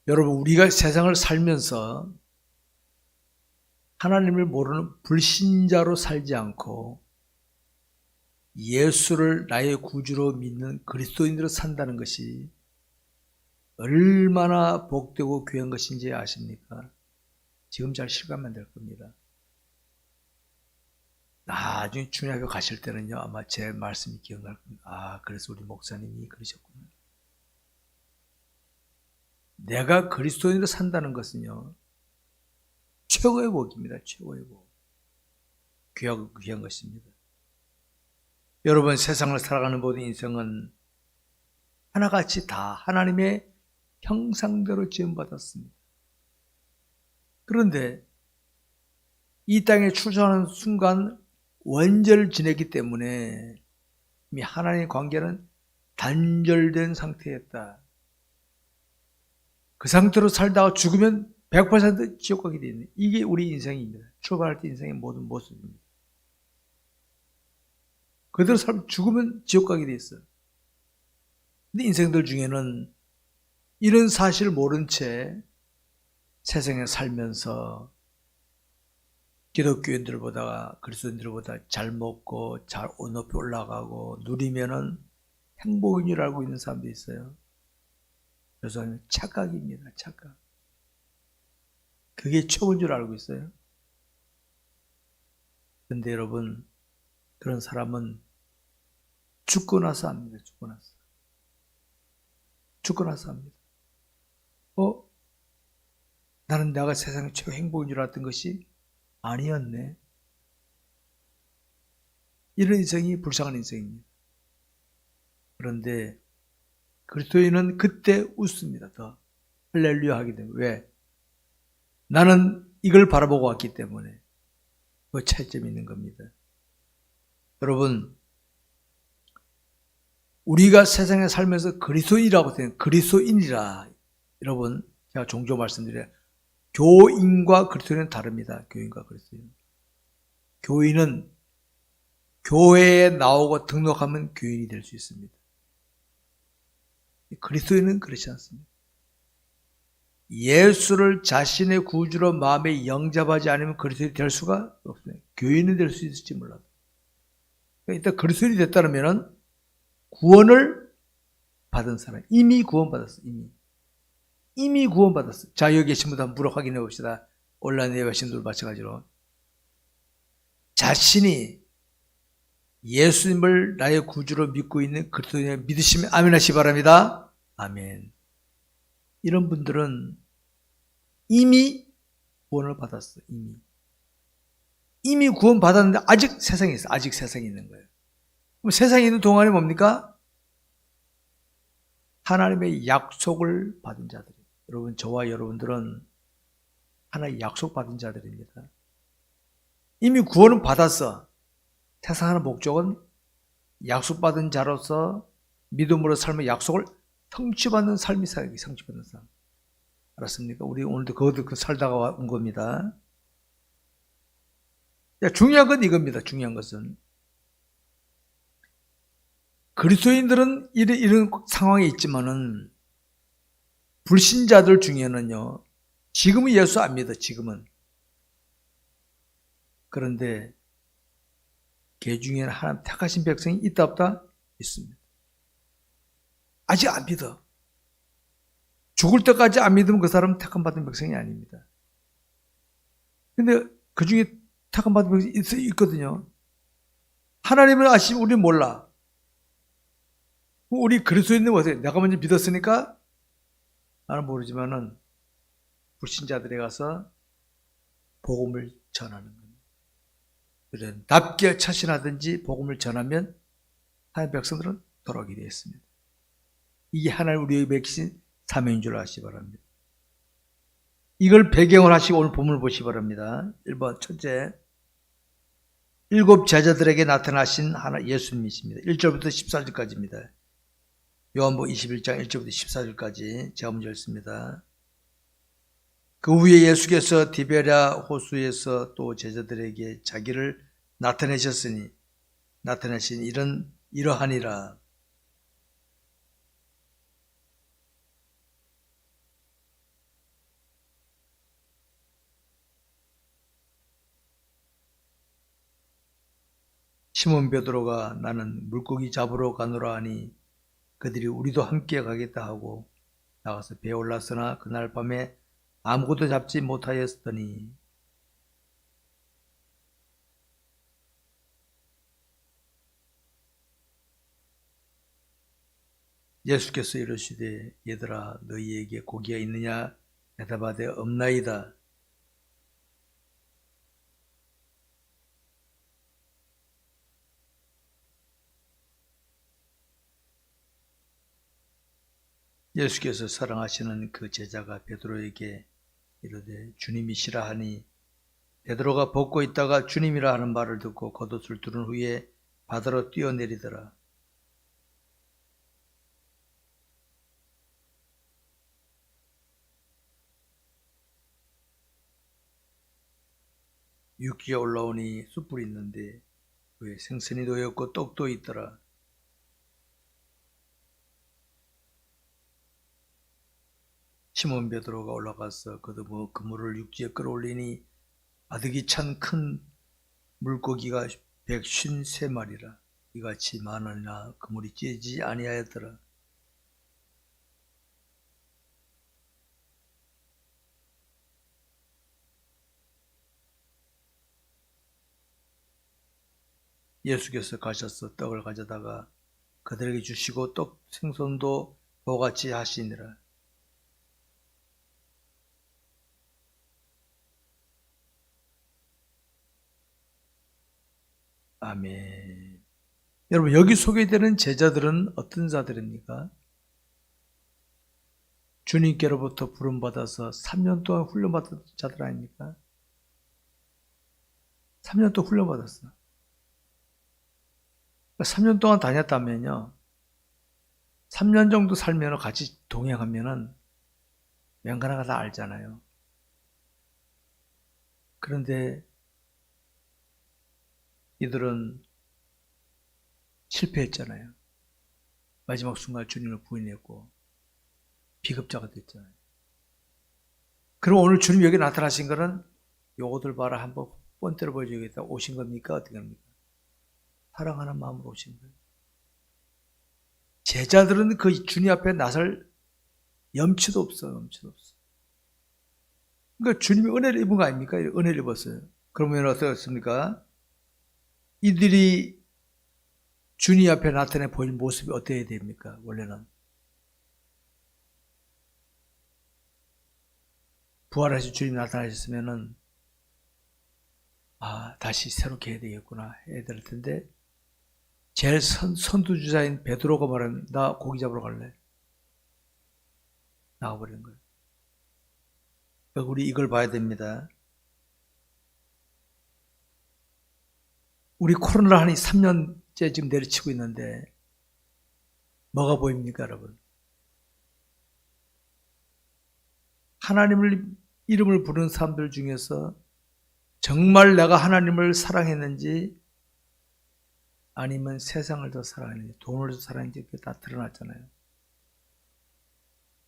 여러분, 우리가 세상을 살면서 하나님을 모르는 불신자로 살지 않고 예수를 나의 구주로 믿는 그리스도인으로 산다는 것이 얼마나 복되고 귀한 것인지 아십니까? 지금 잘 실감만 될 겁니다. 나중에 주님앞에 가실 때는요, 아마 제 말씀이 기억날 겁니다. 아, 그래서 우리 목사님이 그러셨구나. 내가 그리스도인으로 산다는 것은요, 최고의 복입니다. 최고의 복. 귀한 것입니다. 여러분, 세상을 살아가는 모든 인생은 하나같이 다 하나님의 형상대로 지음받았습니다. 그런데 이 땅에 출생하는 순간 원죄를 지냈기 때문에 이미 하나님의 관계는 단절된 상태였다. 그 상태로 살다가 죽으면 100% 지옥 가게 되어 있는, 이게 우리 인생입니다. 출발할 때 인생의 모든 모습입니다. 그대로 살면 죽으면 지옥 가게 되어 있어요. 근데 인생들 중에는 이런 사실을 모른 채 세상에 살면서 기독교인들보다 그리스도인들보다 잘 먹고 잘 높이 올라가고 누리면은 행복인 줄 알고 있는 사람도 있어요. 그래서 착각입니다. 착각. 그게 최고인 줄 알고 있어요. 그런데 여러분, 그런 사람은 죽고 나서 합니다. 죽고 나서. 죽고 나서 합니다. 나는 내가 세상의 최고 행복인 줄 알았던 것이 아니었네. 이런 인생이 불쌍한 인생입니다. 그런데 그리스도인은 그때 웃습니다. 더 할렐루야 하게 됩니다. 왜? 나는 이걸 바라보고 왔기 때문에. 그 차이점이 있는 겁니다. 여러분, 우리가 세상에 살면서 그리스도인이라고 생각해요. 그리스도인이라. 여러분, 제가 종종 말씀드려요. 교인과 그리스도인은 다릅니다. 교인과 그리스도인. 교인은 교회에 나오고 등록하면 교인이 될 수 있습니다. 그리스도인은 그렇지 않습니다. 예수를 자신의 구주로 마음에 영접하지 않으면 그리스도인이 될 수가 없습니다. 교인이 될 수 있을지 몰라도. 일단 그리스도인이 됐다면 구원을 받은 사람, 이미 구원받았어요. 이미 구원받았어요. 자, 여기 계신 분들 한번 물어 확인해 봅시다. 온라인에 계신 분들 마찬가지로. 자신이 예수님을 나의 구주로 믿고 있는 그리스도인을 믿으시면 아멘 하시기 바랍니다. 아멘. 이런 분들은 이미 구원을 받았어요. 이미 구원 받았는데 아직 세상에 있어요. 아직 세상에 있는 거예요. 그럼 세상에 있는 동안이 뭡니까? 하나님의 약속을 받은 자들. 여러분, 저와 여러분들은 하나의 약속 받은 자들입니다. 이미 구원은 받았어. 세상하는 목적은 약속받은 자로서 믿음으로 삶의 약속을 성취받는 삶이 살기, 성취받는 삶. 알았습니까? 우리 오늘도 그 살다가 온 겁니다. 중요한 건 이겁니다. 중요한 것은. 그리스도인들은 이런 상황에 있지만은 불신자들 중에는요, 지금은 예수 안 믿어, 지금은. 그런데 걔 중에는 하나님 택하신 백성이 있다 없다? 있습니다. 아직 안 믿어. 죽을 때까지 안 믿으면 그 사람은 택함 받은 백성이 아닙니다. 근데 그 중에 택함 받은 백성이 있거든요. 하나님을 아시면 우리는 몰라. 우리 그리스도인은 어떻게? 내가 먼저 믿었으니까 나는 모르지만은 불신자들에 가서 복음을 전하는 겁니다. 그래, 납게 처신하든지 복음을 전하면 하나님의 백성들은 돌아오게 되어 있습니다. 이게 하나님 우리에게 맡기신 사명인 줄 아시기 바랍니다. 이걸 배경을 하시고 오늘 본문을 보시기 바랍니다. 1번 첫째, 7 제자들에게 나타나신 하나 예수님이십니다. 1절부터 14절까지입니다. 요한복음 21장 1절부터 14절까지 제가 먼저 읽습니다. 그 후에 예수께서 디베랴 호수에서 또 제자들에게 자기를 나타내신 일은 이러하니라. 시몬 베드로가 나는 물고기 잡으러 가노라 하니 그들이 우리도 함께 가겠다 하고 나가서 배에 올랐으나 그날 밤에 아무것도 잡지 못하였더니 예수께서 이르시되 얘들아 너희에게 고기가 있느냐 대답하되 없나이다. 예수께서 사랑하시는 그 제자가 베드로에게 이르되 주님이시라 하니 베드로가 벗고 있다가 주님이라 하는 말을 듣고 겉옷을 두른 후에 바다로 뛰어내리더라. 육지에 올라오니 숯불이 있는데 그에 생선이 놓였고 떡도 있더라. 시몬 베드로가 올라가서 거두어 그물을 육지에 끌어올리니 아득이 찬 큰 물고기가 153마리라. 이같이 많으나 그물이 찌지 아니하였더라. 예수께서 가셔서 떡을 가져다가 그들에게 주시고 떡 생선도 그같이 하시니라. 아멘. 여러분 여기 소개되는 제자들은 어떤 자들입니까? 주님께로부터 부름받아서 3년 동안 훈련받은 자들 아닙니까? 3년 동안 훈련받았어. 3년 동안 다녔다면요. 3년 정도 살면 같이 동행하면은 맹간하가 다 알잖아요. 그런데 이들은 실패했잖아요. 마지막 순간 주님을 부인했고 비급자가 됐잖아요. 그럼 오늘 주님 여기 나타나신 거는 요거들 봐라 한번 뻔때려 보여주겠다 오신 겁니까? 어떻게 합니까? 사랑하는 마음으로 오신 거예요. 제자들은 그 주님 앞에 나설 염치도 없어. 염치도 없어. 그러니까 주님이 은혜를 입은 거 아닙니까? 은혜를 입었어요. 그러면 어떻습니까? 이들이 주님 앞에 나타내 보인 모습이 어때야 됩니까? 원래는 부활하신 주님이 나타나셨으면은 다시 새롭게 해야 되겠구나 해야 될 텐데 제일 선두주자인 베드로가 말하면 나 고기 잡으러 갈래. 나가버리는 거예요. 우리 이걸 봐야 됩니다. 우리 코로나 한 3년째 지금 내리치고 있는데 뭐가 보입니까 여러분? 하나님을 이름을 부르는 사람들 중에서 정말 내가 하나님을 사랑했는지 아니면 세상을 더 사랑했는지 돈을 더 사랑했는지 그게 다 드러났잖아요.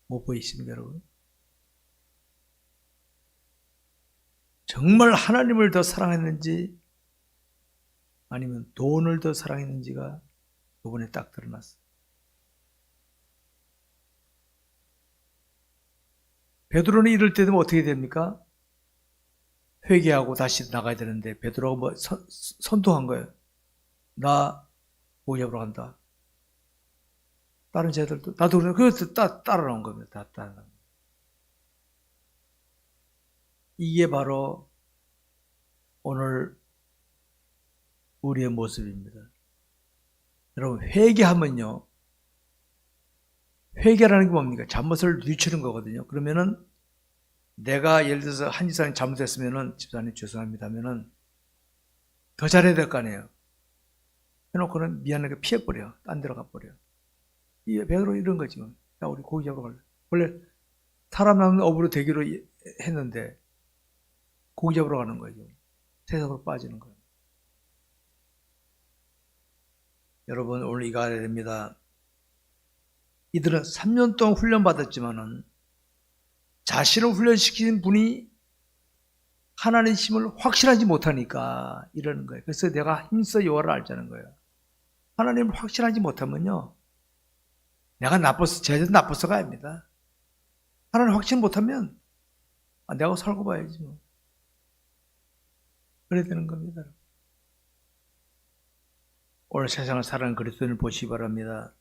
못 보이십니까 여러분? 정말 하나님을 더 사랑했는지 아니면 돈을 더 사랑했는지가 이번에 딱 드러났어요. 베드로는 이럴 때 되면 어떻게 됩니까? 회개하고 다시 나가야 되는데 베드로가 뭐 선동한 거예요. 나 고기 잡으러 간다. 다른 제자들도 나도 그래서 따라온 겁니다. 다 따라온. 이게 바로 오늘 우리의 모습입니다. 여러분 회개하면요. 회개라는 게 뭡니까? 잘못을 뉘우치는 거거든요. 그러면은 내가 예를 들어서 한 집사님 잘못했으면은 집사님 죄송합니다 하면은 더 잘해야 될 거 아니에요. 해놓고는 미안하게 피해버려. 딴 데로 가버려. 이 베드로 이런 거지. 야 우리 고기 잡으러 갈래. 원래 사람 낳는 업으로 되기로 했는데 고기 잡으러 가는 거죠. 세상으로 빠지는 거예요. 여러분 오늘 이거 알아야 됩니다. 이들은 3년 동안 훈련받았지만은 자신을 훈련시킨 분이 하나님 힘을 확실하지 못하니까 이러는 거예요. 그래서 내가 힘써 여호와를 알자는 거예요. 하나님을 확실하지 못하면요, 내가 나빠서, 제대로 나빠서가 아닙니다. 하나님 확신 못하면 내가 살고 봐야지 뭐. 그래야 되는 겁니다. 오늘 세상을 살아가는 그리스도인을 보시기 바랍니다.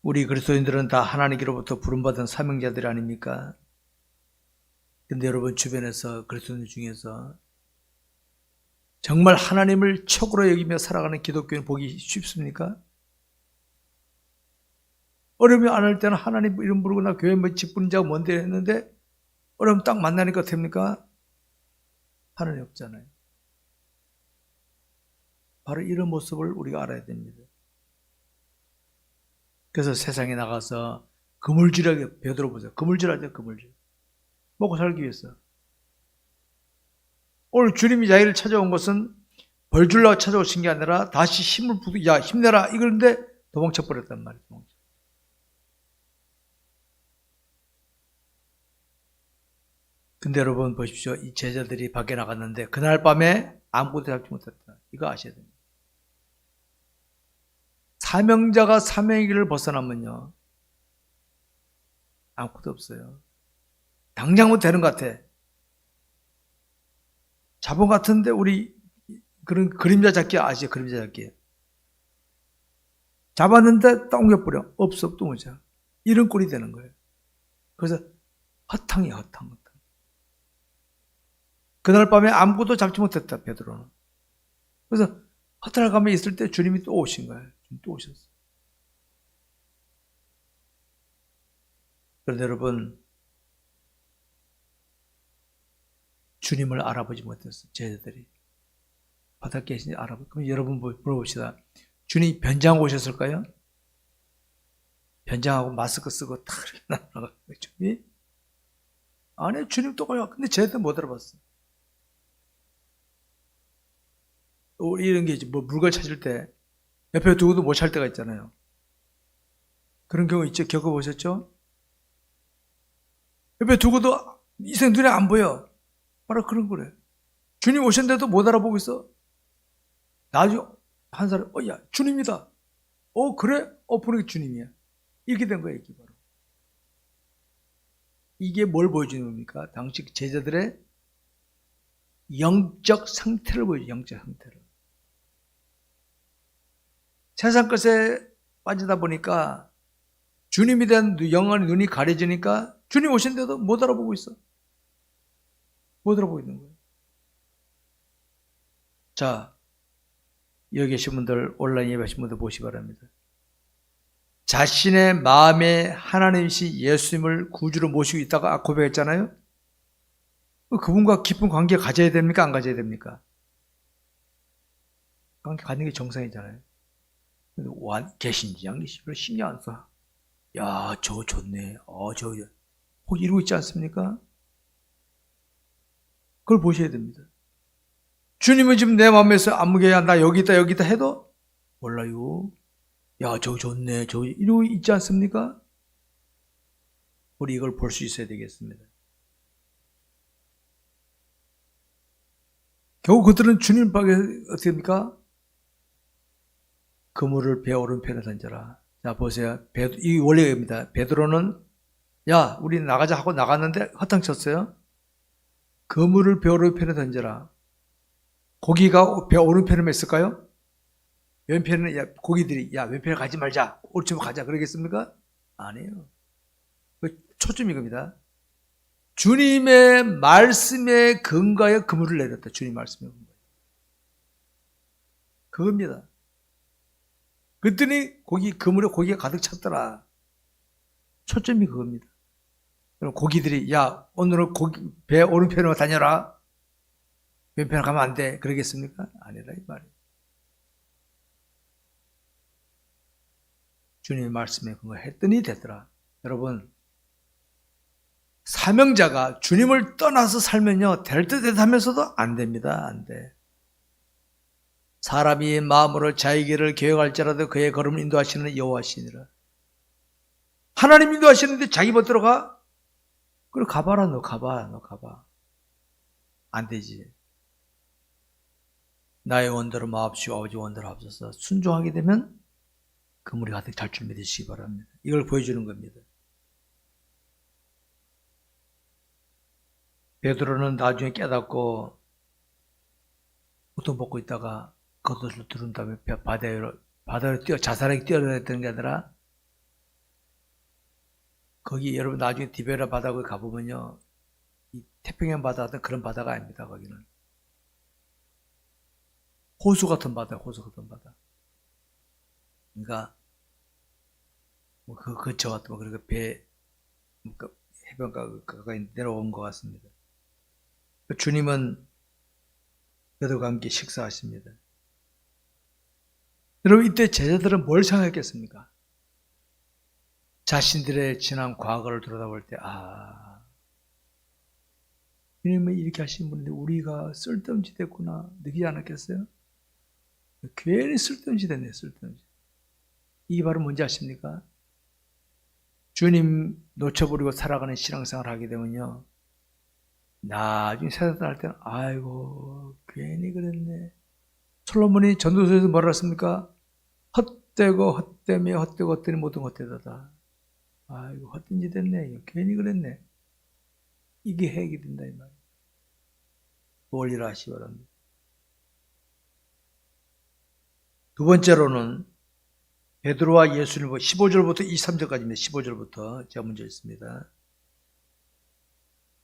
우리 그리스도인들은 다 하나님께로부터 부름받은 사명자들이 아닙니까? 근데 여러분 주변에서 그리스도인들 중에서 정말 하나님을 최고로 여기며 살아가는 기독교인 보기 쉽습니까? 어려움이 안 할 때는 하나님 이름 부르고 나 교회 뭐 직분자가 뭔데 했는데 어려움 딱 만나니까 됩니까? 하나님 없잖아요. 바로 이런 모습을 우리가 알아야 됩니다. 그래서 세상에 나가서 그물질하게 베들어 보세요. 그물질하죠, 그물질. 먹고 살기 위해서. 오늘 주님이 자기를 찾아온 것은 벌 주려고 찾아오신 게 아니라 다시 힘을 부두, 야 힘내라 이러는데 도망쳐 버렸단 말이에요. 근데 여러분 보십시오. 이 제자들이 밖에 나갔는데 그날 밤에 아무것도 잡지 못했다. 이거 아셔야 됩니다. 사명자가 사명의 길을 벗어나면요, 아무것도 없어요. 당장 못 되는 것 같아. 자본 같은데 우리 그런 그림자 잡기 아시죠? 그림자 잡기. 잡았는데 딱 옮겨버려. 없어, 또 오자. 이런 꼴이 되는 거예요. 그래서 허탕이야, 허탕. 그날 밤에 아무것도 잡지 못했다, 베드로는. 그래서 허탈 감에 있을 때 주님이 또 오신 거예요. 또 오셨어요. 그런데 여러분, 주님을 알아보지 못했어요, 제자들이. 바닥에 계신지 알아보고. 그럼 여러분 물어봅시다. 주님이 변장하고 오셨을까요? 변장하고 마스크 쓰고 탁 이렇게 나가요. 주님이? 아니, 주님 또 가요. 근데 제자들 못 알아봤어요. 이런 게 이제 뭐 물건 찾을 때 옆에 두고도 못 찾을 때가 있잖아요. 그런 경우 있죠? 겪어보셨죠? 옆에 두고도 이생 눈에 안 보여. 바로 그런 거래. 주님 오셨는데도 못 알아보고 있어. 나중에 한 사람, 야, 주님이다. 그래? 보는 게 주님이야. 이렇게 된 거예요, 이게 바로. 이게 뭘 보여주는 겁니까? 당시 제자들의 영적 상태를 보여줘요, 영적 상태를. 세상 것에 빠지다 보니까 주님에 대한 영혼의 눈이 가려지니까 주님 오신데도 못 알아보고 있어. 못 알아보고 있는 거예요. 자, 여기 계신 분들, 온라인 예배하신 분들 보시기 바랍니다. 자신의 마음에 하나님이신 예수님을 구주로 모시고 있다가 고백했잖아요. 그분과 깊은 관계 가져야 됩니까? 안 가져야 됩니까? 관계 갖는 게 정상이잖아요. 계신지 안 계신지 별로 신경 안 써. 야, 저 좋네. 저 혹 이러고 있지 않습니까? 그걸 보셔야 됩니다. 주님은 지금 내 마음에서 안무개야 나 여기 있다 해도 몰라요. 야, 저 좋네. 저 이러고 있지 않습니까? 우리 이걸 볼 수 있어야 되겠습니다. 결국 그들은 주님 밖에 어떻게 합니까? 그물을 배 오른편에 던져라. 자, 보세요. 이 원리입니다. 베드로는 야, 우리 나가자 하고 나갔는데 허탕 쳤어요. 그물을 배 오른편에 던져라. 고기가 배 오른편에만 있을까요? 왼편에는 야, 고기들이 야, 왼편에 가지 말자. 오른쪽으로 가자. 그러겠습니까? 아니에요. 초점이 겁니다. 주님의 말씀에 근거하여 그물을 내렸다. 주님 말씀에 근거하여. 그겁니다. 그랬더니 그물에 고기가 가득 찼더라. 초점이 그겁니다. 그럼 고기들이 야, 오늘은 배 오른편으로 다녀라. 왼편으로 가면 안 돼. 그러겠습니까? 아니라 이 말이에요. 주님의 말씀에 근거했더니 되더라. 여러분, 사명자가 주님을 떠나서 살면요, 될 듯 하면서도 안 됩니다. 안 돼. 사람이 마음으로 자기 길을 계획할지라도 그의 걸음을 인도하시는 여호와시니라. 하나님 인도하시는데 자기 멋대로 가? 그래, 가봐라, 너 가봐. 안 되지. 나의 원대로 마옵시고 아버지 원대로 하옵소서. 순종하게 되면 그물이 가득 찰 줄 믿으시기 바랍니다. 이걸 보여주는 겁니다. 베드로는 나중에 깨닫고 옷을 벗고 있다가 겉옷을 두른 다음에 바다로 자살하게 뛰어내렸던 게 아니라, 거기 여러분 나중에 디베라 바다에 가보면요, 이 태평양 바다 같은 그런 바다가 아닙니다. 거기는 호수 같은 바다, 호수 같은 바다. 그러니까 뭐 그 근처 같은 거, 그리고 해변가 가까이 내려온 것 같습니다. 주님은 베드로와 함께 식사하십니다. 여러분, 이때 제자들은 뭘 생각했겠습니까? 자신들의 지난 과거를 돌아다볼 때, 주님은 이렇게 하신 분인데 우리가 쓸데없이 됐구나 느끼지 않았겠어요? 괜히 쓸데없이 됐네, 쓸데없이. 이게 바로 뭔지 아십니까? 주님 놓쳐버리고 살아가는 신앙생활을 하게 되면요, 나중에 세상 떠날 때는 아이고 괜히 그랬네. 솔로몬이 전도서에서 뭐라 했습니까? 헛되고 헛되며 헛되고 헛되니 모든 헛되다다. 아이고 헛된 짓 했네, 괜히 그랬네. 이게 해결이 된다 이 말이에요. 원리를 아시기 바랍니다. 두 번째로는 베드로와 예수를 15절부터 23절까지입니다. 15절부터 제가 먼저 읽습니다.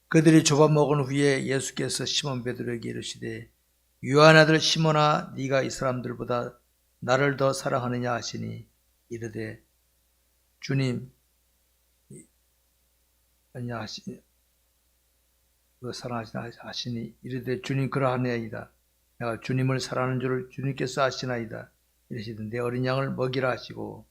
그들이 조밥 먹은 후에 예수께서 시몬 베드로에게 이르시되 유한 아들 시몬아 네가 이 사람들보다 나를 더 사랑하느냐 하시니 이르되 주님 아니냐 하시니 사랑하시나 하시니 이르되 주님 그러하나이다. 내가 주님을 사랑하는 줄을 주님께서 아시나이다. 이러시던 내 어린 양을 먹이라 하시고,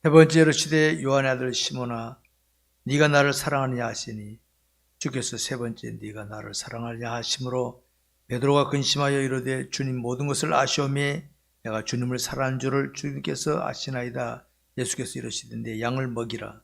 세 번째로 시대 요한의 아들 시몬아 네가 나를 사랑하느냐 하시니 주께서 세 번째 네가 나를 사랑하느냐 하심으로 베드로가 근심하여 이르되 주님 모든 것을 아시오매 내가 주님을 사랑하는 줄을 주님께서 아시나이다. 예수께서 이르시되 내 양을 먹이라.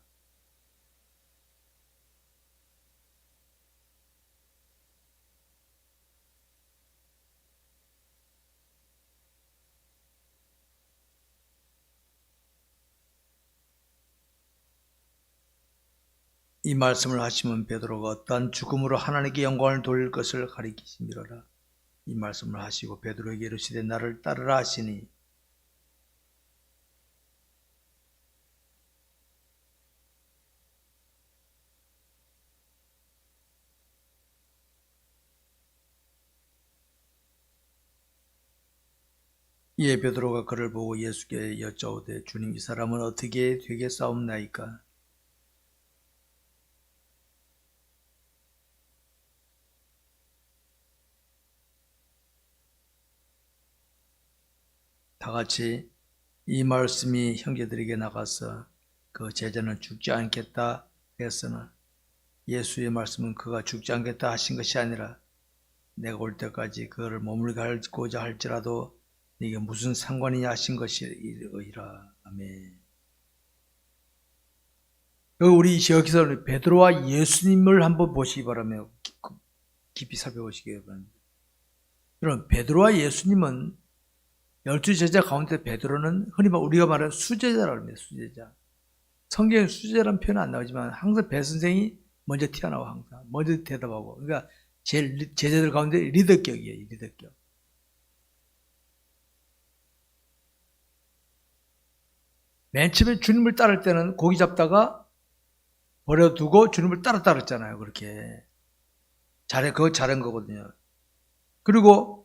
이 말씀을 하시면 베드로가 어떠한 죽음으로 하나님께 영광을 돌릴 것을 가리키심이로라. 이 말씀을 하시고 베드로에게 이르시되 나를 따르라 하시니 이에 베드로가 그를 보고 예수께 여짜오되 주님 이 사람은 어떻게 되겠사옵나이까? 다같이 이 말씀이 형제들에게 나가서 그 제자는 죽지 않겠다 했으나 예수의 말씀은 그가 죽지 않겠다 하신 것이 아니라 내가 올 때까지 그를 머물고자 할지라도 네게 무슨 상관이냐 하신 것이라. 아멘. 우리 여기서 베드로와 예수님을 한번 보시기 바라며 깊이 살펴보시기 바랍니다. 여러분, 베드로와 예수님은 12제자 가운데 베드로는 흔히 우리가 말하는 수제자라고 합니다. 수제자. 성경에 수제자라는 표현은 안 나오지만 항상 배 선생이 먼저 튀어나와, 항상 먼저 대답하고. 그러니까 제자들 가운데 리더격이에요. 리더격. 맨 처음에 주님을 따를 때는 고기 잡다가 버려두고 주님을 따랐잖아요. 그렇게 그거 잘한 거거든요. 그리고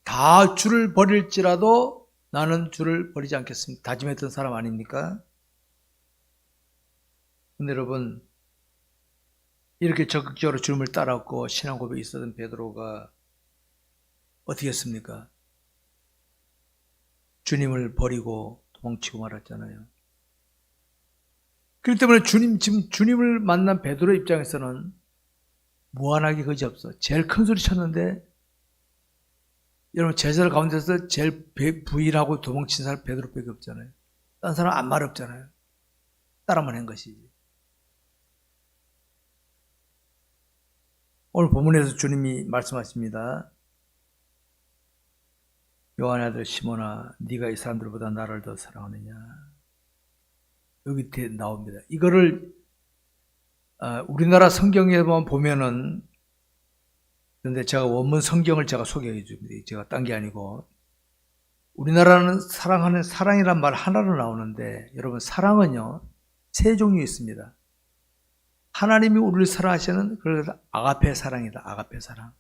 다 주를 버릴지라도 나는 주를 버리지 않겠습니다. 다짐했던 사람 아닙니까? 근데 여러분, 이렇게 적극적으로 주님을 따랐고 신앙 고백이 있었던 베드로가 어떻게 했습니까? 주님을 버리고 도망치고 말았잖아요. 그렇기 때문에 지금 주님을 만난 베드로 입장에서는 무한하게 그지없어. 제일 큰 소리 쳤는데 여러분 제자들 가운데서 제일 부인하고 도망친 사람 베드로밖에 없잖아요. 딴 사람 아무 말 없잖아요. 따라만 한 것이지. 오늘 본문에서 주님이 말씀하십니다. 요한의 아들 시몬아, 네가 이 사람들보다 나를 더 사랑하느냐. 여기 나옵니다. 이거를 우리나라 성경에만 보면은, 그런데 제가 원문 성경을 제가 소개해 줍니다. 제가 딴 게 아니고, 우리나라는 사랑하는 사랑이란 말 하나로 나오는데, 여러분 사랑은요 세 종류 있습니다. 하나님이 우리를 사랑하시는, 그래서 아가페 사랑이다. 아가페 사랑.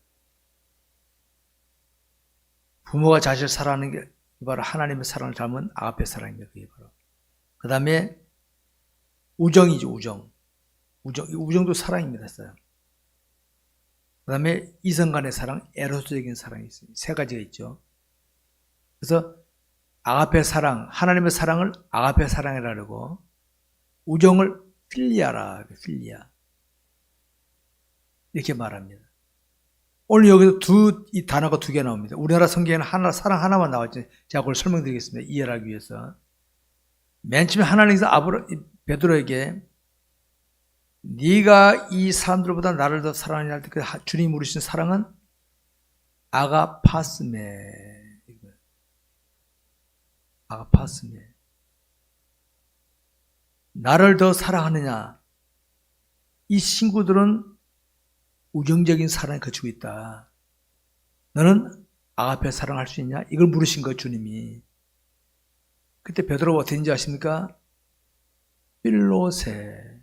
부모가 자식을 사랑하는 게 바로 하나님의 사랑을 닮은 아가페 사랑입니다. 그게 바로. 그 다음에 우정이죠. 우정도 사랑입니다. 그 다음에 이성 간의 사랑, 에로스적인 사랑이 있습니다. 세 가지가 있죠. 그래서 아가페 사랑, 하나님의 사랑을 아가페 사랑이라 그러고, 우정을 필리아라, 필리아. 이렇게 말합니다. 오늘 여기서 이 단어가 두 개 나옵니다. 우리나라 성경에는 사랑 하나만 나왔지. 제가 그걸 설명드리겠습니다. 이해하기 위해서. 맨 처음에 하나님께서 베드로에게 네가 이 사람들보다 나를 더 사랑하냐 할 때 그 주님이 물으신 사랑은 아가파스메. 아가파스메. 나를 더 사랑하느냐. 이 친구들은 우정적인 사랑에 거치고 있다. 너는 아가페 사랑할 수 있냐? 이걸 물으신 거예요, 주님이. 그때 베드로가 어떻게 했는지 아십니까? 필로세.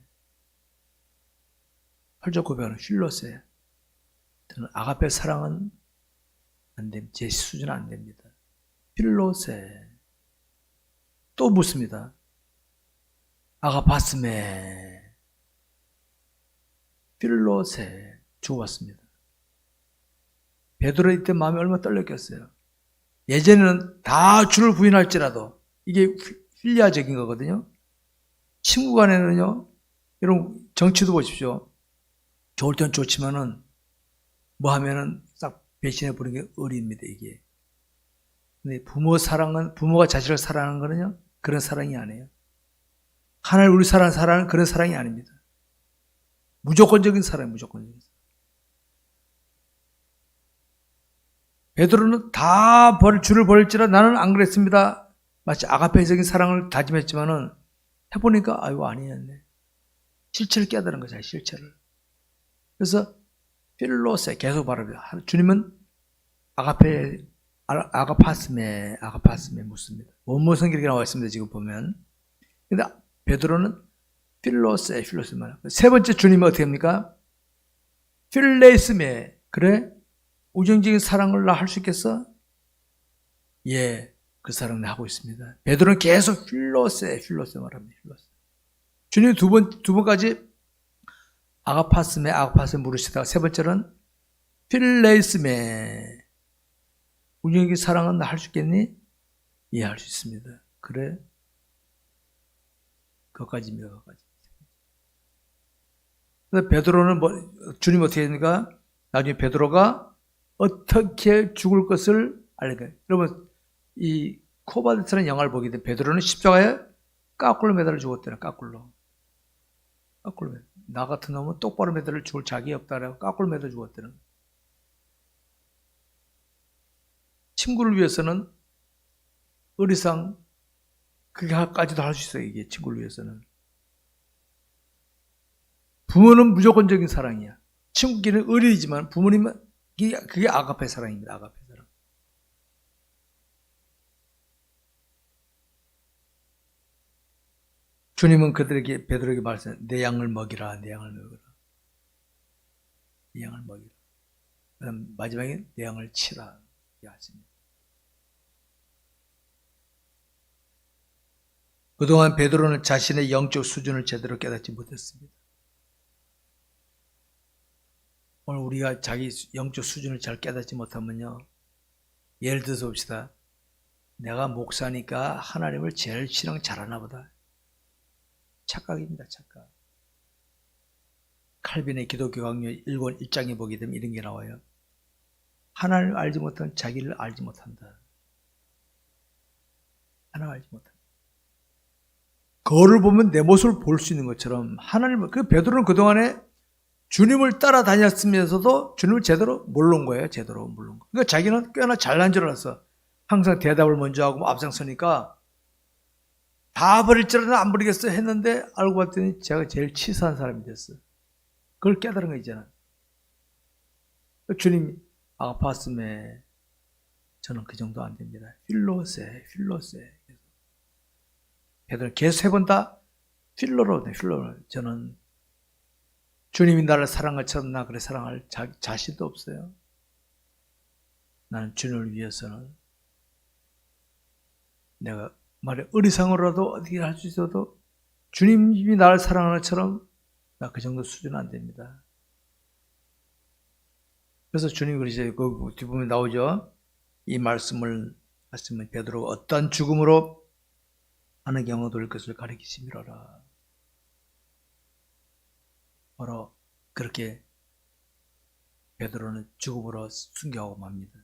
8절 고백하는 필로세. 저는 아가페 사랑은 안 됩니다. 제 수준은 안 됩니다. 필로세. 또 묻습니다. 아가파스메. 필로세. 주었습니다. 베드로 이때 마음이 얼마나 떨렸겠어요. 예전에는 다 주를 부인할지라도 이게 필리아적인 거거든요. 친구 간에는요, 여러분 정치도 보십시오. 좋을 땐 좋지만은 뭐 하면은 싹 배신해 버리는 게 어리입니다, 이게. 근데 부모가 자식을 사랑하는 거는요, 그런 사랑이 아니에요. 하나님 우리 사랑하는 그런 사랑이 아닙니다. 무조건적인 사랑이에요, 무조건적인 사랑. 베드로는 다 주를 버릴지라 나는 안 그랬습니다. 마치 아가페적인 사랑을 다짐했지만은 해보니까 아니었네. 실체를 깨달은 거죠, 실체를. 그래서 필로세 계속 말합니다. 주님은 아가파스메 묻습니다. 원문 성경에 나와 있습니다. 지금 보면. 근데 베드로는 필로세 말. 세 번째 주님은 어떻게 합니까? 필레스메. 그래? 우정적인 사랑을 나 할 수 있겠어? 예, 그 사랑 나 하고 있습니다. 베드로는 계속 필로세 말합니다. 필로세. 주님 두 번까지 아가파스메 물으시다가 세 번째는 필레스메. 우정적인 사랑은 나 할 수 있겠니? 예, 할 수 있습니다. 그래? 그것까지입니다. 그것까지. 근데 베드로는 주님 어떻게 했습니까? 나중에 베드로가 어떻게 죽을 것을 알게. 여러분, 이 코바드스라는 영화를 보게 되면 베드로는 십자가에 까꿀로 매달려 죽었대요. 까꿀로 매달려. 나 같은 놈은 똑바로 매달려 죽을 자격이 없다라고 까꿀로 매달려 죽었대요. 친구를 위해서는 의리상 그게까지도 할 수 있어요. 이게 친구를 위해서는. 부모는 무조건적인 사랑이야. 친구끼리는 의리이지만 부모님은 그게 아가페 사랑입니다. 아가페 사랑. 주님은 베드로에게 말씀해. 내 양을 먹이라. 내 양을 먹이라. 내 양을 먹이라. 그다음 마지막에 내 양을 치라. 하십니다. 그동안 베드로는 자신의 영적 수준을 제대로 깨닫지 못했습니다. 오늘 우리가 자기 영적 수준을 잘 깨닫지 못하면요. 예를 들어서 봅시다. 내가 목사니까 하나님을 제일 신앙 잘하나 보다. 착각입니다. 착각. 칼빈의 기독교 강요 1권 1장에 보게 되면 이런 게 나와요. 하나님을 알지 못한 자기를 알지 못한다. 하나님을 알지 못한다. 거울을 보면 내 모습을 볼 수 있는 것처럼 하나님을, 그 베드로는 그동안에 주님을 따라다녔으면서도 주님을 제대로 모르는 거예요. 제대로 모르는 거. 그러니까 자기는 꽤나 잘난 줄 알았어. 항상 대답을 먼저 하고 앞장서니까 다 버릴 줄 알았나 안 버리겠어 했는데 알고 봤더니 제가 제일 치사한 사람이 됐어. 그걸 깨달은 거 있잖아. 주님이 아가파스메 저는 그 정도 안 됩니다. 필로세. 베드로 계속 세 번 다 필로로. 저는 주님이 나를 사랑한 것처럼 나 그래 사랑할 자신도 없어요. 나는 주님을 위해서는 내가 말에 어리상으로라도 어떻게 할 수 있어도 주님이 나를 사랑하는 것처럼 나 그 정도 수준은 안 됩니다. 그래서 주님이 그러시죠. 그 뒷부분에 나오죠. 이 말씀을 베드로가 어떠한 죽음으로 하는 경우도 올 것을 가리키심이로라. 바로 그렇게 베드로는 죽음으로 순교하고 맙니다.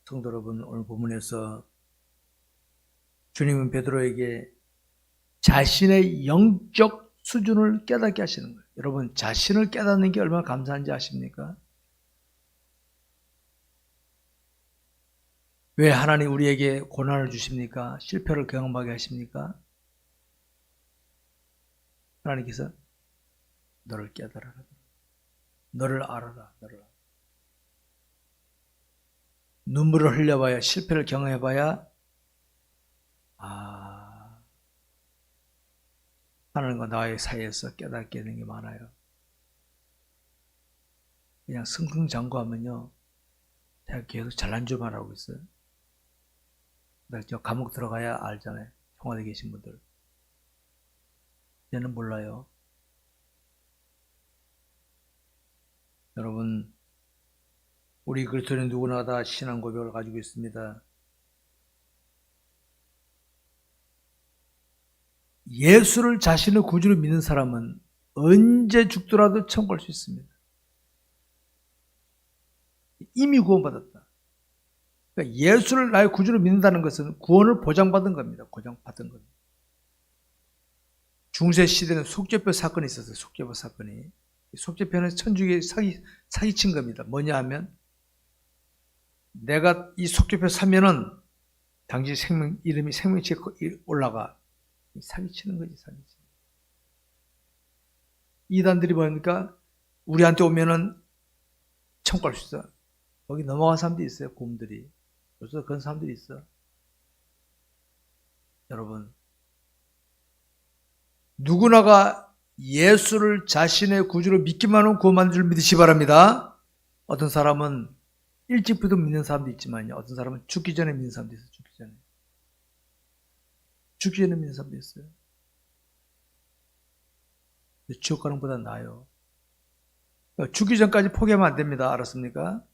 성도 여러분, 오늘 본문에서 주님은 베드로에게 자신의 영적 수준을 깨닫게 하시는 거예요. 여러분, 자신을 깨닫는 게 얼마나 감사한지 아십니까? 왜 하나님 우리에게 고난을 주십니까? 실패를 경험하게 하십니까? 하나님께서 너를 깨달아라. 너를 알아라. 눈물을 흘려봐야, 실패를 경험해봐야 하나님과 나의 사이에서 깨닫게 되는 게 많아요. 그냥 승승장구하면요, 제가 계속 잘난 줄만 알고 있어요. 저 감옥 들어가야 알잖아요. 청와대에 계신 분들. 얘는 몰라요. 여러분, 우리 그리스도인 누구나 다 신앙 고백을 가지고 있습니다. 예수를 자신의 구주로 믿는 사람은 언제 죽더라도 천국 갈 수 있습니다. 이미 구원받았다. 그러니까 예수를 나의 구주로 믿는다는 것은 구원을 보장받은 겁니다. 보장받은 겁니다. 중세 시대는 속죄표 사건이 있었어요. 속죄표 사건이. 속죄표는 천주교에 사기친 겁니다. 뭐냐 하면 내가 이 속죄표 사면은 당신 이름이 생명책에 올라가. 사기치는 거지, 사기치는. 이단들이 보니까 우리한테 오면은 천국 갈 수 있어. 거기 넘어간 사람들이 있어요, 곰들이. 벌써 그런 사람들이 있어. 여러분, 누구나가 예수를 자신의 구주로 믿기만 하면 구원받는 줄 믿으시기 바랍니다. 어떤 사람은 일찍부터 믿는 사람도 있지만요, 어떤 사람은 죽기 전에 믿는 사람도 있어요. 죽기 전에 믿는 사람도 있어요. 지옥 가는 것보다 나아요. 죽기 전까지 포기하면 안 됩니다. 알았습니까?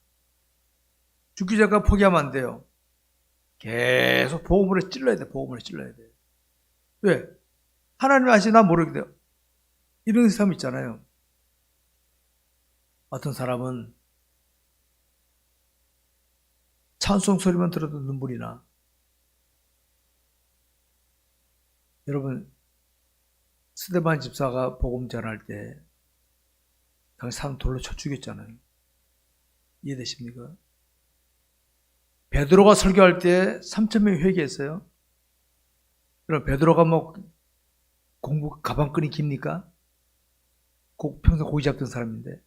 죽기 전까지 포기하면 안 돼요. 계속 복음으로 찔러야 돼. 복음으로 찔러야 돼. 왜? 하나님 아시나 난 모르게 돼요. 이런 사람 있잖아요. 어떤 사람은 찬송 소리만 들어도 눈물이 나. 여러분, 스데반 집사가 복음 전할 때 당시 사람 돌로 쳐 죽였잖아요. 이해되십니까? 베드로가 설교할 때 3,000명이 회개했어요. 그럼 베드로가 뭐 공부 가방끈이 깁니까? 평생 고기 잡던 사람인데.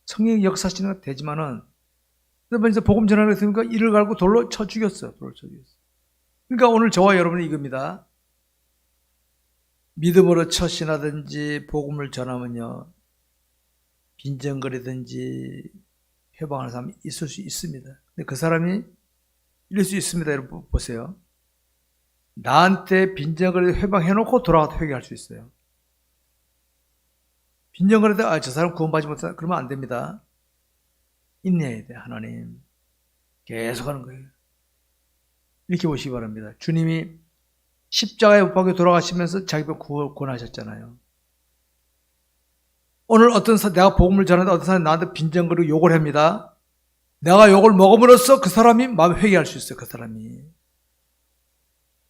성령의 역사시는 되지만은 스데반에서 복음 전하려 했으니까 이를 갈고 돌로 쳐 죽였어. 그러니까 오늘 저와 여러분은 이겁니다. 믿음으로 처신하든지 복음을 전하면요, 빈정거리든지 회방하는 사람이 있을 수 있습니다. 근데 그 사람이 이럴 수 있습니다. 여러분 보세요. 나한테 빈정거리다 회방해놓고 돌아가서 회개할 수 있어요. 빈정거리다 저 사람 구원받지 못한다 그러면 안 됩니다. 인내해야 돼. 하나님 계속 하는 거예요. 이렇게 보시기 바랍니다. 주님이 십자가에 못 박혀 돌아가시면서 자기 뼈 구원하셨잖아요. 오늘 내가 복음을 전하는데 어떤 사람이 나한테 빈정거리고 욕을 합니다. 내가 욕을 먹음으로써 그 사람이 마음에 회개할 수 있어요. 그 사람이.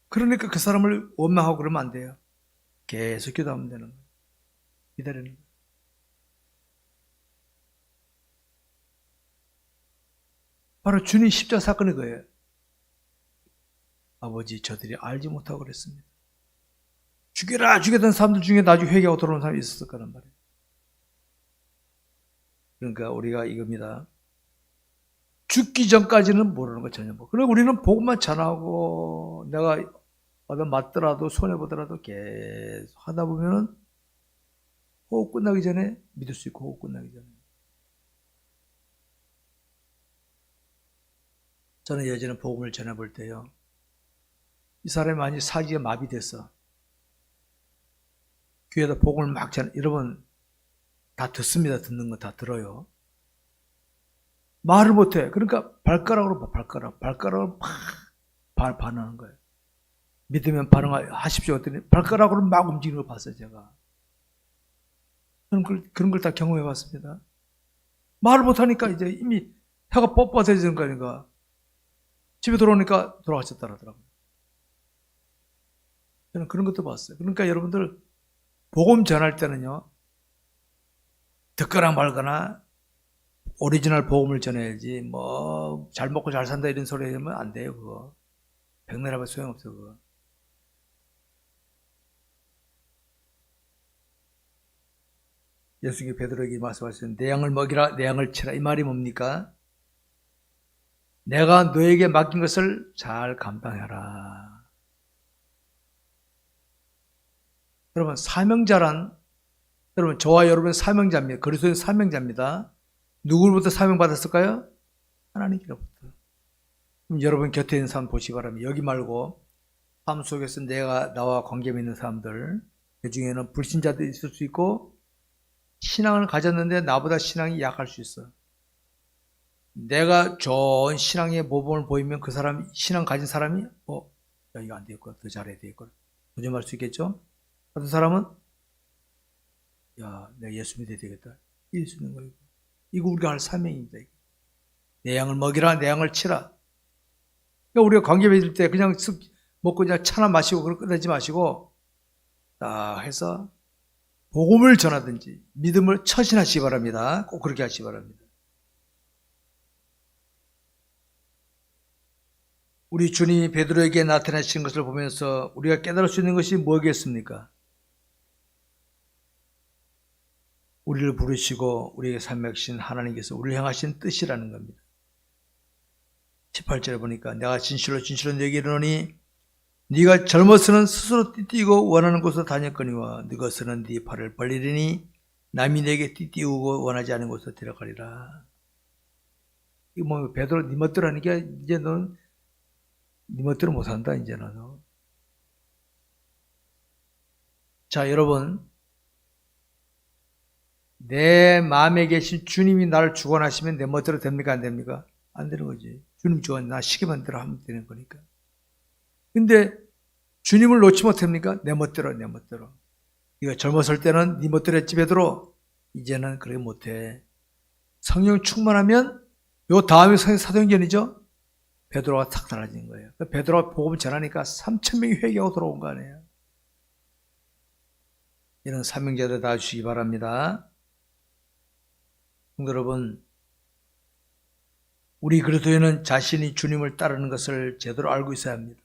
그러니까 그 사람을 원망하고 그러면 안 돼요. 계속 기도하면 되는 거예요. 기다리는 거예요. 바로 주님 십자가 사건이 거예요. 아버지, 저들이 알지 못하고 그랬습니다. 죽였던 사람들 중에 나중에 회개하고 돌아오는 사람이 있었을 거란 말이에요. 그러니까 우리가 이겁니다. 죽기 전까지는 모르는 거 전혀 모르고. 그리고 우리는 복음만 전하고 내가 얻어 맞더라도 손해보더라도 계속 하다 보면은 호흡 끝나기 전에 믿을 수 있고 호흡 끝나기 전에. 저는 예전에 복음을 전해볼 때요. 이 사람이 많이 사지가 마비됐어. 교회에다 복음을 막 여러분 다 듣습니다. 듣는 거 다 들어요. 말을 못해. 그러니까 발가락으로 봐. 발가락으로 막 반응하는 거예요. 믿으면 반응하십시오. 했더니 발가락으로 막 움직이는 걸 봤어요. 제가. 그런 걸 다 경험해 봤습니다. 말을 못하니까 이제 이미 혀가 뻣뻣해지는 거니까 집에 돌아오니까 돌아가셨더라고요. 저는 그런 것도 봤어요. 그러니까 여러분들 복음 전할 때는요. 듣거나 말거나 오리지널 복음을 전해야지 뭐 잘 먹고 잘 산다 이런 소리 하면 안 돼요. 그거 백내라면 소용없어. 그거 예수님이 베드로에게 말씀하셨는데 내 양을 먹이라 내 양을 치라. 이 말이 뭡니까? 내가 너에게 맡긴 것을 잘 감당해라. 여러분 사명자란 여러분 저와 여러분은 사명자입니다. 그리스도인 사명자입니다. 누구로부터 사명받았을까요? 하나님께로부터. 그럼 여러분 곁에 있는 사람 보시기 바랍니다. 여기 말고 삶 속에서 나와 관계 있는 사람들 그 중에는 불신자들이 있을 수 있고 신앙을 가졌는데 나보다 신앙이 약할 수 있어. 내가 좋은 신앙의 모범을 보이면 그 사람 신앙 가진 사람이 야 이거 안 되겠구나. 더 잘해야 되겠구나. 도전할 수 있겠죠? 어떤 사람은 야 내가 예수 믿어야 되겠다. 이럴 수 있는 거예요. 이거 우리가 할 사명입니다. 내 양을 먹이라 내 양을 치라. 그러니까 우리가 관계 맺을 때 그냥 쓱 먹고 그냥 차나 마시고 그걸 끝내지 마시고 딱 해서 복음을 전하든지 믿음을 처신하시기 바랍니다. 꼭 그렇게 하시기 바랍니다. 우리 주님이 베드로에게 나타나신 것을 보면서 우리가 깨달을 수 있는 것이 뭐겠습니까? 우리를 부르시고 우리에게 삶하신 하나님께서 우리를 향하신 뜻이라는 겁니다. 18절에 보니까 내가 진실로 너에게 이르노니 네가 젊어서는 스스로 띠띠고 원하는 곳으로 다녔거니와 늙어서는 네 팔을 벌리리니 남이 내게 띠띠우고 원하지 않은 곳으로 데려가리라. 이거 뭐 베드로 네 멋대로 하는 게 이제 넌 네 멋대로 못 산다 이제는. 자 여러분 내 마음에 계신 주님이 나를 주관하시면 내 멋대로 됩니까 안 됩니까? 안 되는 거지. 주님 주관 나 시키만 대로 하면 되는 거니까. 근데 주님을 놓지 못합니까? 내 멋대로. 네가 젊었을 때는 네 멋대로 했지 베드로. 이제는 그렇게 못해. 성령 충만하면 요 다음에 사도행전이죠. 베드로가 탁 달라진 거예요. 베드로가 복음을 전하니까 3,000명이 회개하고 돌아온 거 아니에요. 이런 사명자들 다 주시기 바랍니다. 여러분 우리 그리스도인은 자신이 주님을 따르는 것을 제대로 알고 있어야 합니다.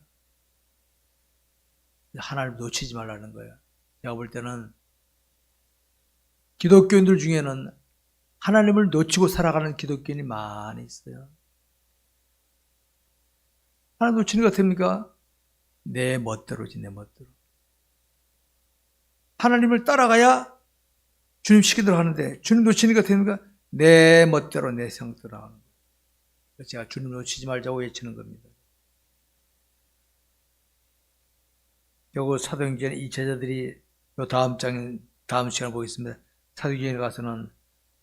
하나를 놓치지 말라는 거예요. 제가 볼 때는 기독교인들 중에는 하나님을 놓치고 살아가는 기독교인이 많이 있어요. 하나님 놓치는 것 같습니까? 내 멋대로지 내 멋대로. 하나님을 따라가야 주님 시키대로 하는데 주님 놓치는 것 같습니까? 내 멋대로 내 성대로 하는 거예요. 그래서 제가 주님 놓치지 말자고 외치는 겁니다. 요거 사도행전에 이 제자들이 요 다음 시간에 보겠습니다. 사도행전에 가서는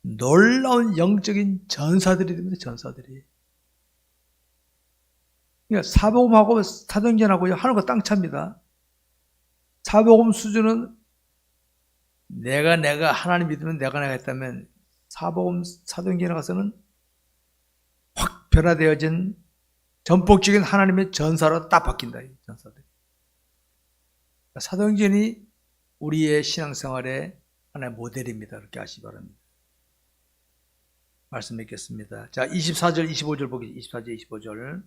놀라운 영적인 전사들이 됩니다. 전사들이. 그러니까 사복음하고 사도행전하고 하늘과 땅 차입니다. 사복음 수준은 내가 하나님 믿으면 내가 했다면 사복음 사도행전에 가서는 확 변화되어진 전폭적인 하나님의 전사로 딱 바뀐다. 이 전사들. 사도행전이 우리의 신앙생활의 하나의 모델입니다. 그렇게 아시기 바랍니다. 말씀 읽겠습니다. 자, 24절, 25절 보겠습니다. 24절, 25절.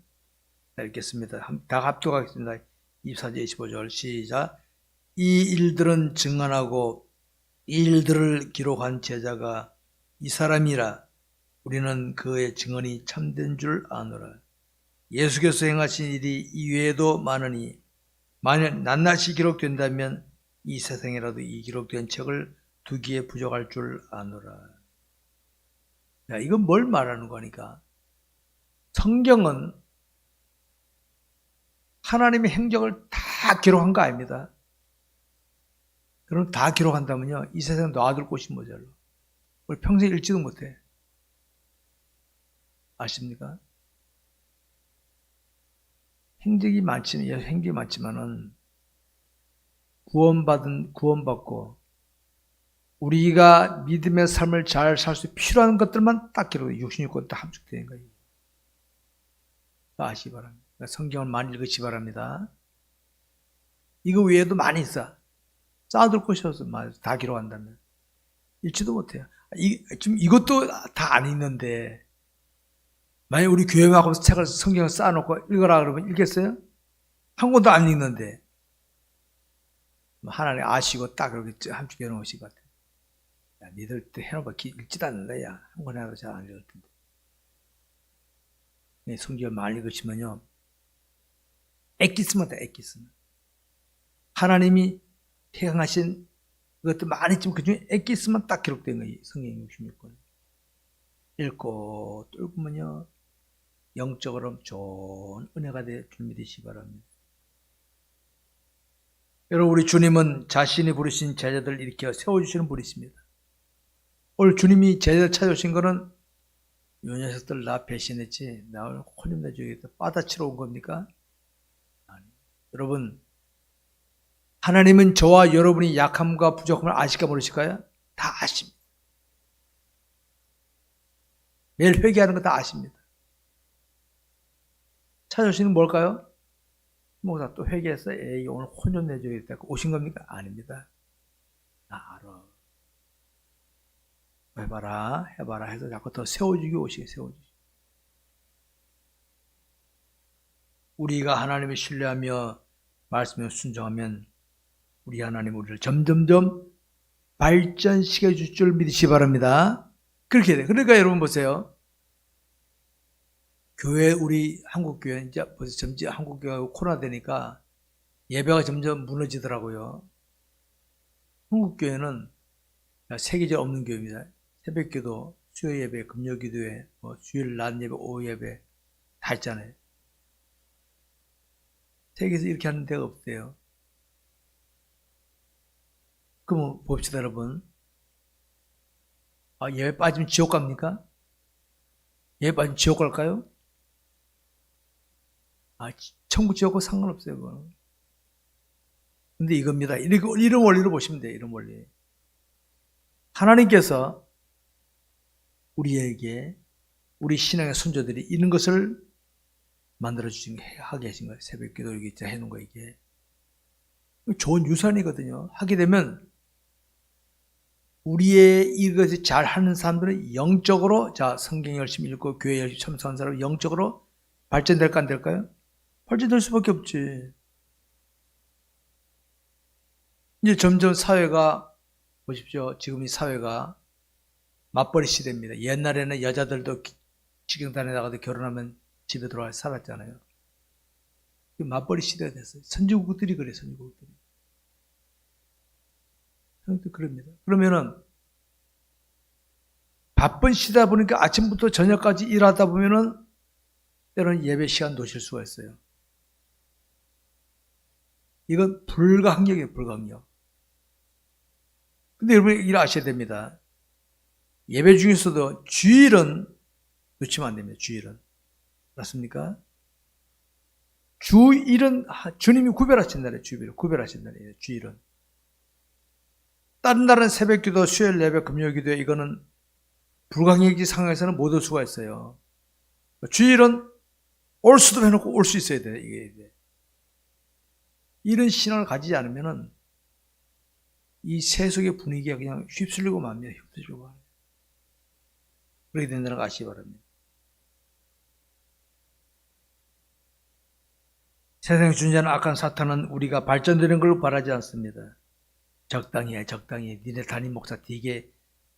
자, 읽겠습니다. 다 합독하겠습니다. 24절, 25절. 시작. 이 일들은 증언하고 이 일들을 기록한 제자가 이 사람이라 우리는 그의 증언이 참된 줄 아노라. 예수께서 행하신 일이 이외에도 많으니 만약 낱낱이 기록된다면 이 세상이라도 이 기록된 책을 두기에 부족할 줄 아노라. 야, 이건 뭘 말하는 거니까? 성경은 하나님의 행적을 다 기록한 거 아닙니다. 그럼 다 기록한다면요, 이 세상에 놔둘 곳이 모자라. 우리 평생 읽지도 못해. 아십니까? 행적이 많지만은 구원받고 우리가 믿음의 삶을 잘 살 수 필요한 것들만 딱 기록해 66권 다 함축되는 거예요. 아시기 바랍니다. 성경을 많이 읽으시기 바랍니다. 이거 외에도 많이 있어. 쌓아둘 곳이 없어. 다 기록한다면 읽지도 못해요. 지금 이것도 다 안 읽는데 만약 우리 교회만 책을 성경을 쌓아놓고 읽어라 그러면 읽겠어요? 한 권도 안 읽는데 하나님 아시고 딱 그렇게 함축해 놓으신 것 같아요. 야, 니들 때 해놓으면 읽지도 않는다. 야, 한 권 해도 잘 안 읽을 텐데. 성경을 많이 읽으시면요, 엑기스만 다 엑기스만. 하나님이 태양하신 그것도 많이 있지만 그 중에 엑기스만 딱 기록된 거예요. 성경 66권. 읽고 또 읽으면요, 영적으로 좋은 은혜가 될 줄 믿으시기 바랍니다. 여러분, 우리 주님은 자신이 부르신 제자들을 일으켜 세워주시는 분이십니다. 오늘 주님이 제자들 찾아오신 거는 요 녀석들 나 배신했지, 나 오늘 혼좀 내주겠다 빠다치러 온 겁니까? 아니. 여러분, 하나님은 저와 여러분이 약함과 부족함을 아실까 모르실까요? 다 아십니다. 매일 회개하는 거 다 아십니다. 찾아오시는 뭘까요? 목사 또 회개해서 에이 오늘 혼 좀 내줘야겠다 오신 겁니까? 아닙니다. 나 알아. 해봐라 해서 자꾸 더 세워주기 오시게 세워주시. 우리가 하나님을 신뢰하며 말씀에 순종하면 우리 하나님 우리를 점점점 발전시켜 줄 줄 믿으시기 바랍니다. 그렇게 돼. 그러니까 여러분 보세요. 교회, 우리 한국교회, 이제 벌써 점점 한국교회가 코로나 되니까 예배가 점점 무너지더라고요. 한국교회는 세계적 없는 교회입니다. 새벽기도, 수요예배, 금요기도회, 주일 낮예배, 오후예배 다 있잖아요. 세계에서 이렇게 하는 데가 없대요. 그럼 봅시다, 여러분. 예배 빠지면 지옥 갑니까? 예배 빠지면 지옥 갈까요? 천국 지옥과 상관없어요, 그거는. 근데 이겁니다. 이런 원리로 보시면 돼요, 이런 원리. 하나님께서 우리에게, 우리 신앙의 선조들이 이런 것을 만들어주신 거, 하게 하신 거예요. 새벽 기도 여기 해놓은 거, 이게. 좋은 유산이거든요. 하게 되면, 우리의 이것을 잘 하는 사람들은 영적으로, 성경 열심히 읽고, 교회 열심히 참석하는 사람은 영적으로 발전될까, 안 될까요? 발전될 수밖에 없지. 이제 점점 사회가, 보십시오. 지금 이 사회가 맞벌이 시대입니다. 옛날에는 여자들도 직장 다니다가도 결혼하면 집에 들어와서 살았잖아요. 맞벌이 시대가 됐어요. 선진국들이 그래요, 선진국들이. 그럽니다. 그러면은, 바쁜 시대다 보니까 아침부터 저녁까지 일하다 보면은, 때로는 예배 시간 놓칠 수가 있어요. 이건 불가항력이에요, 불가항력. 근데 여러분, 일 아셔야 됩니다. 예배 중에서도 주일은 놓치면 안 됩니다, 주일은. 맞습니까? 주일은 주님이 구별하신 날이에요. 구별하신 날이에요. 주일은. 다른 날은 새벽기도, 수요일 예배, 금요일기도 이거는 불가항력지 상황에서는 못 올 수가 있어요. 주일은 올 수도 해놓고 올 수 있어야 돼. 이게 이런 신앙을 가지지 않으면은 이 세속의 분위기가 그냥 휩쓸리고 맙니다. 휩쓸리고 맙니다. 그렇게 된다는 거 아시기 바랍니다. 세상에 존재하는 악한 사탄은 우리가 발전되는 걸 바라지 않습니다. 적당히 해, 적당히 해. 니네 담임 목사 되게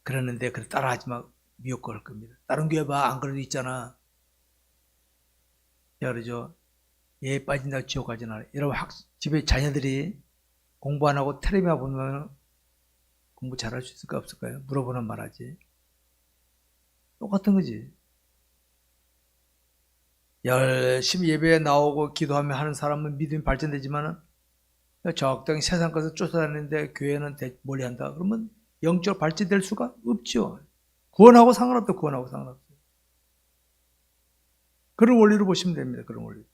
그러는데 그래 따라하지 마. 미혹할 겁니다. 다른 교회 봐. 안 그래도 있잖아. 자, 그러죠. 얘 빠진다고 지옥 가진 않아. 여러분 집에 자녀들이 공부 안 하고 텔레비만 보면 공부 잘할 수 있을까 없을까요? 물어보는 말하지. 똑같은 거지. 열심히 예배에 나오고 기도하며 하는 사람은 믿음이 발전되지만은 적당히 세상 것을 쫓아다니는데 교회는 멀리 한다. 그러면 영적으로 발전될 수가 없죠. 구원하고 상관없다. 구원하고 상관없어요. 그런 원리로 보시면 됩니다. 그런 원리.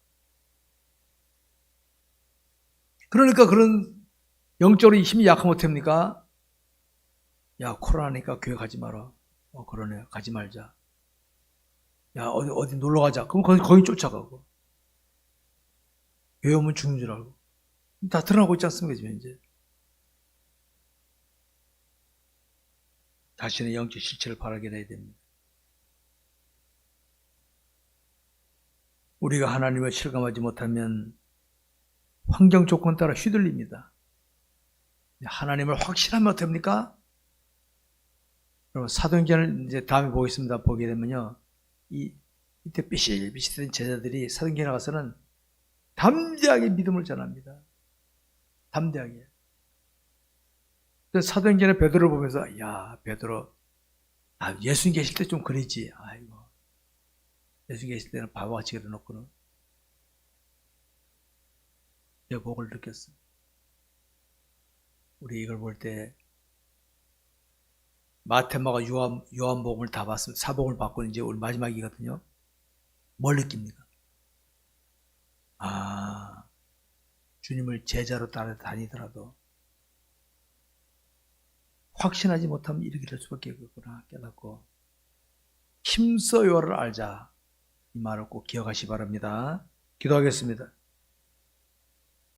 그러니까 그런 영적으로 힘이 약하면 어떡합니까? 야, 코로나니까 교회 가지 마라. 그러네. 가지 말자. 야, 어디 놀러 가자. 그럼 거기 쫓아가고. 교회 오면 죽는 줄 알고. 다 드러나고 있지 않습니까, 지금 이제. 자신의 영적 실체를 바라게 해야 됩니다. 우리가 하나님을 실감하지 못하면 환경 조건 따라 휘둘립니다. 하나님을 확신하면 어떡합니까? 여러분, 사도행전을 이제 다음에 보겠습니다. 보게 되면요. 이때 비실비실한 제자들이 사도행전에 가서는 담대하게 믿음을 전합니다. 담대하게. 사도행전에 베드로를 보면서, 야, 베드로, 예수님 계실 때 좀 그러지. 아이고. 예수님 계실 때는 바보같이 그려놓고는. 내 복을 느꼈어. 우리 이걸 볼 때, 마테마가 요한복음을 다 봤으면 사복을 받고 이제 우리 마지막이거든요. 뭘 느낍니까? 주님을 제자로 따라다니더라도 확신하지 못하면 이렇게 될 수밖에 없구나 깨닫고 힘써 요한을 알자 이 말을 꼭 기억하시 바랍니다. 기도하겠습니다.